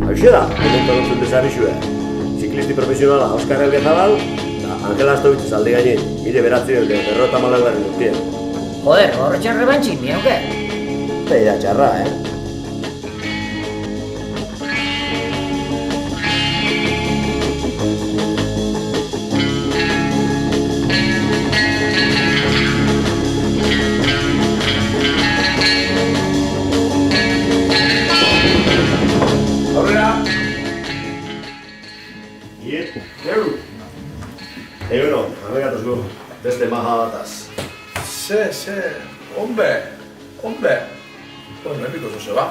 Hauxe da, komentatu zuen bezabizue. Ziklisti profesionala Oskar Elgezabal eta Angel Astovitz alde gainin, mire beratzion de 54 urtien. Joder, horretxan rebantxin, mionke? Peida txarra, Aurrera! Iet, gero! Eguno, amekatuzko, beste maha bataz. Hombre. Bueno, epiko zo ba.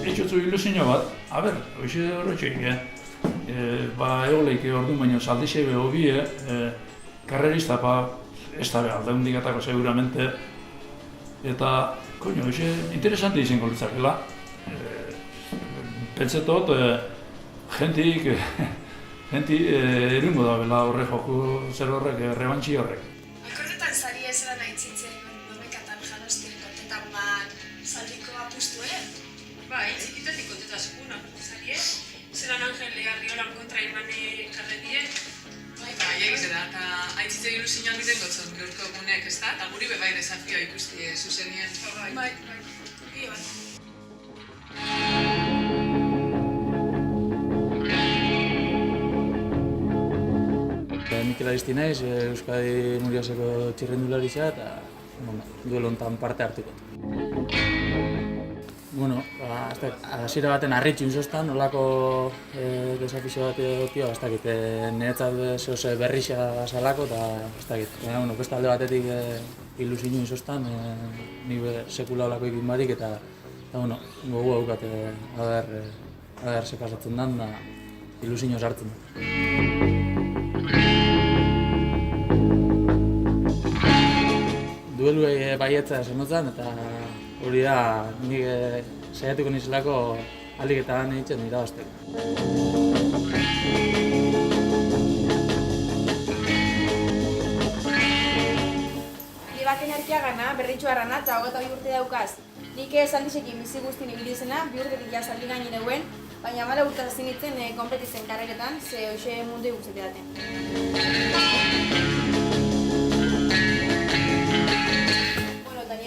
Etxotzu ilusio bat, hoxe horretxeik, egoleik orduan baino saldixe behobie, karrerista ez da behar, daundigatako seguramente, eta, hoxe interesante izango litzakela. Pentsetot, jentik erungo da bela horre joku zer horrek, rebantxi horrek. Akordetan zari ez eran aitzitzen, nomekatan janostien kontetan ban zaldiko apustu, Bai, txikitatik konteta sekuna, zari zelan Angel Legarriolan kontra imane karredien. Bai, egiz da, eta aitzitze ilusioan biten gotzon gaurko egunek, ez da? Eta guri bebai desafioa ikusti zuzenien. Bai. Mikel Aristi naiz, Euskadi Muriaseko txirrendularitza eta duelo honetan parte hartuko. Hasiera baten harritxin zoztan, nolako desafizio bat egotio, niretzat zehose berrixa salako eta beste alde batetik ilusioin zoztan, nire sekula olako ikin barik eta gogu haukat aber ze pasatzen den da ilusioin sartzen da. Duelu baietza zenotzen eta hori da nik saiatuko nizelako alik eta lan egiten irabazteko. Baten Arkiagana, berritxu arrana eta 22 urte daukaz. Nik zaldizekin bizi guztien ibili zena, 2 urtetik ja zaldi gainin eguen, baina 14 urte zinitzen konpletitzen karreretan, ze hoxe mundu eguzete daten.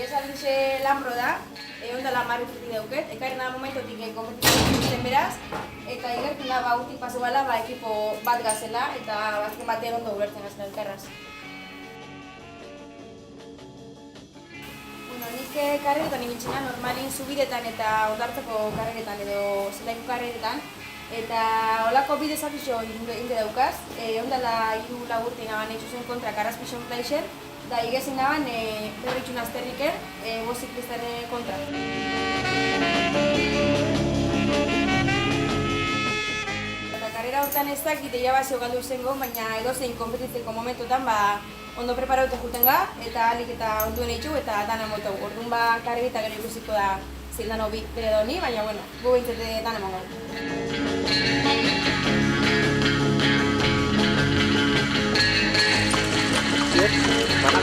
Zaldize lanbro da, ondala 10 urtetik dauket, ekarren da momentotik konpetitzen zen beraz, eta igertzen da urtik paso bala ekipo bat gazela eta bazken batean ondo ulertzen azten elkarraz. Nik karreretan ibiltzena normalin zubidetan eta ondartzeko karreretan edo zelaiku karreretan, eta holako bide zafixo inde daukaz, ondala 3 urte naban egin zuzen kontra Karazpixon Plaixer, da igezin daban berritxun azterriker ziklistaren kontra. Eta karrera hortan ez dakit irabazio galdu izango, baina edozein konpetitzeko momentotan ondo preparauta juten ga, eta alik eta onduen eitxu eta dana motau. Orduan karrerita gero ikusiko da zildan hobi bere doni, baina gu behintzete dana mongo. Para